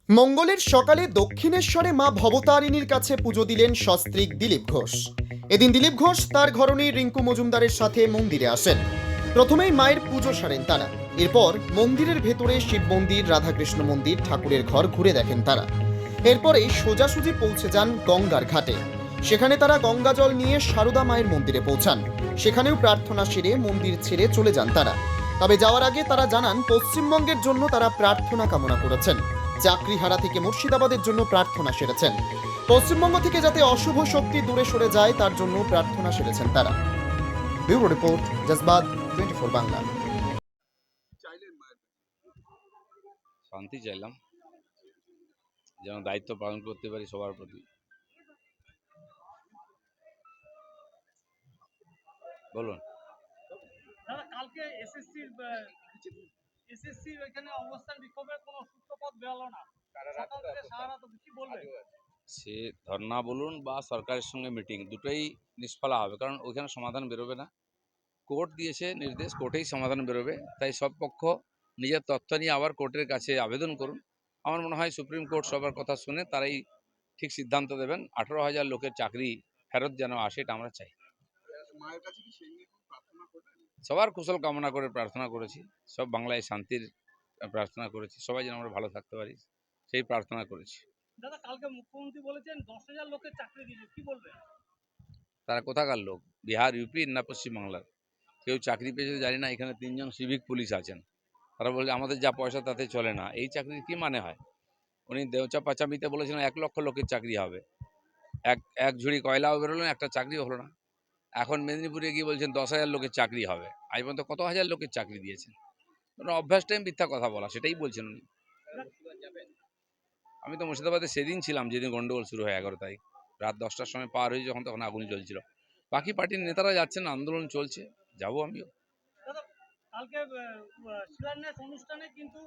মঙ্গলের সকালে দক্ষিণেশ্বরে মা ভবতারিণীর কাছে পুজো দিলেন সস্ত্রীক দিলীপ ঘোষ। এদিন দিলীপ ঘোষ তার ঘরণী রিঙ্কু মজুমদারের সাথে মন্দিরে আসেন। প্রথমেই মায়ের পুজো সারেন তারা। এরপর মন্দিরের ভেতরে শিব মন্দির, রাধাকৃষ্ণ মন্দির, ঠাকুরের ঘর ঘুরে দেখেন তারা। এরপরেই সোজাসুজি পৌঁছে যান গঙ্গার ঘাটে। সেখানে তারা গঙ্গা জল নিয়ে সারদা মায়ের মন্দিরে পৌঁছান। সেখানেও প্রার্থনা সেরে মন্দির ছেড়ে চলে যান তারা। তবে যাওয়ার আগে তারা জানান পশ্চিমবঙ্গের জন্য তারা প্রার্থনা কামনা করেছেন। চাকরিহারা থেকে মুর্শিদাবাদের জন্য প্রার্থনা সেরেছেন। পশ্চিমবঙ্গ থেকে যাতে অশুভ শক্তি দূরে সরে যায় তার জন্য প্রার্থনা সেরেছেন তারা। Bureau report, জজবাত 24 Bangla. শান্তি চাইলাম, যেন দায়িত্ব পালন করতে পারি সবার প্রতি। বলুন। দাদা, কালকে এসএসসির এখানে অবস্থান বিক্ষোভের কোনো সূত্রপথ বেরোলো না। সকাল থেকে সারা রাত কি বলবেন? সে ধর্না বলুন বা সরকারের সঙ্গে মিটিং, দুটোই নিষ্ফলা হবে, কারণ ওইখানে সমাধান বেরোবে না। কোর্ট দিয়েছে নির্দেশ, কোর্টেই সমাধান বেরোবে। তাই সব পক্ষ নিজের তথ্য নিয়ে আবার কোর্টের কাছে আবেদন করুন। আমার মনে হয় সুপ্রিম কোর্ট সবার কথা শুনে তারাই ঠিক সিদ্ধান্ত দেবেন। 18,000 লোকের চাকরি ফেরত যেন আসে, এটা আমরা চাই। সবার কুশল কামনা করে প্রার্থনা করেছি, সব বাংলায় শান্তির প্রার্থনা করেছি, সবাই যেন আমরা ভালো থাকতে পারি সেই প্রার্থনা করেছি। দাদা, কালকে মুখ্যমন্ত্রী বলেছেন 10,000 লোকের চাকরি দিয়েছে, কি বলবেন? তারা কোথাকার লোক? বিহার, ইউপি না পশ্চিমবাংলার? কেউ চাকরি পেয়েছে জানি না। এখানে 3 জন সিভিক পুলিশ আছেন, তারা বলে আমাদের যা পয়সা তাতে চলে না। এই চাকরির কি মানে হয়? উনি দেওচা পাচামিতে বলেছিলেন 1 লক্ষ লোকের চাকরি হবে, এক ঝুড়ি কয়লাও বেরোলো না, একটা চাকরিও হলো না। এখন মেদিনীপুরে গিয়ে বলছেন 10,000 লোকের চাকরি হবে। আজ পর্যন্ত কত হাজার লোকের চাকরি দিয়েছেন? অভ্যাস টাইম মিথ্যা কথা বলা, সেটাই বলছেন উনি। আমি তো মুর্শিদাবাদে সেদিন ছিলাম যেদিন গন্ডগোল শুরু হয়, 11 তারিখ রাত 10টার সময় পার হয়ে, যখন তখন আগুন জ্বলছিল। বাকি পার্টির নেতারা যাচ্ছেন, আন্দোলন চলছে, যাবো আমিও। দাদা, কালকে শিলান্যাস অনুষ্ঠানে কিন্তু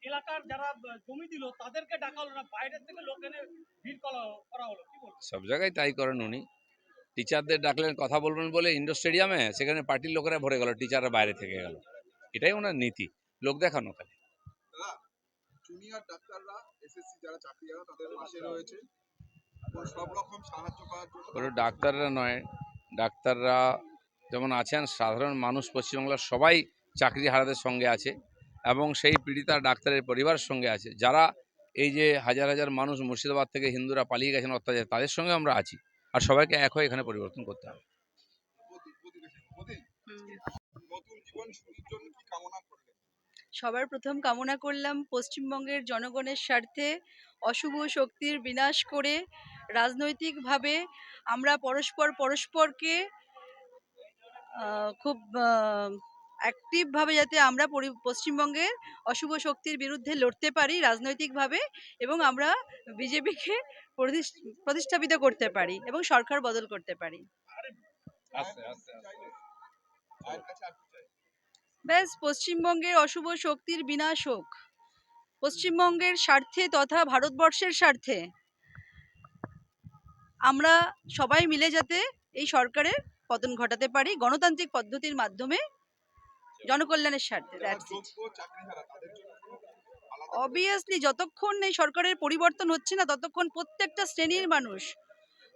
এলাকার যারা জমি দিল তাদেরকে ডাকা হলো না, বাইরের থেকে লোক এনে ভিড় করা হলো, কি বলবো? সব জায়গায় তাই করেন উনি। টিচারদের ডাকলেন কথা বলবেন বলে ইন্ডোর স্টেডিয়ামে, সেখানে পার্টির লোকেরা ভরে গেল, টিচাররা বাইরে থেকে গেল। এটাই ওনার নীতি, লোক দেখানো খালি। জুনিয়র ডাক্তাররা, এসএসসি যারা চাকরিহারা তাদের পাশে রয়েছে এবং সব রকম সাহায্য করার জন্য। ওরা ডাক্তাররা নয়, ডাক্তাররা যেমন আছেন, সাধারণ মানুষ পশ্চিমবাংলার সবাই চাকরি হারাদের সঙ্গে আছে এবং সেই পীড়িতা ডাক্তারের পরিবারের সঙ্গে আছে। যারা এই যে হাজার হাজার মানুষ মুর্শিদাবাদ থেকে হিন্দুরা পালিয়ে গেছেন অত্যাচার, তাদের সঙ্গে আমরা আছি। আর সবাইকে এক হয়ে এখানে পরিবর্তন করতে হবে। নতুন জীবন শুরুর জন্য কি কামনা করলেন? সবার প্রথম কামনা করলাম পশ্চিমবঙ্গের জনগণের স্বার্থে অশুভ শক্তির বিনাশ করে রাজনৈতিকভাবে আমরা পরস্পরকে খুব অ্যাক্টিভভাবে যাতে আমরা পশ্চিমবঙ্গের অশুভ শক্তির বিরুদ্ধে লড়তে পারি রাজনৈতিকভাবে, এবং আমরা বিজেপিকে প্রতিস্থাপিত করতে পারি এবং সরকার বদল করতে পারি। ব্যাস, পশ্চিমবঙ্গের অশুভ শক্তির বিনাশ হোক, পশ্চিমবঙ্গের স্বার্থে তথা ভারতবর্ষের স্বার্থে আমরা সবাই মিলে যাতে এই সরকারের পতন ঘটাতে পারি গণতান্ত্রিক পদ্ধতির মাধ্যমে, জনকল্যাণের স্বার্থে। অবভিয়াসলি যতক্ষণ এই সরকারের পরিবর্তন হচ্ছে না ততক্ষণ প্রত্যেকটা শ্রেণীর মানুষ,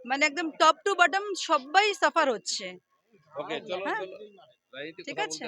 মানে একদম টপ টু বটম সবাই সাফার হচ্ছে। ওকে, চলো হ্যাঁ, চলো, ঠিক আছে।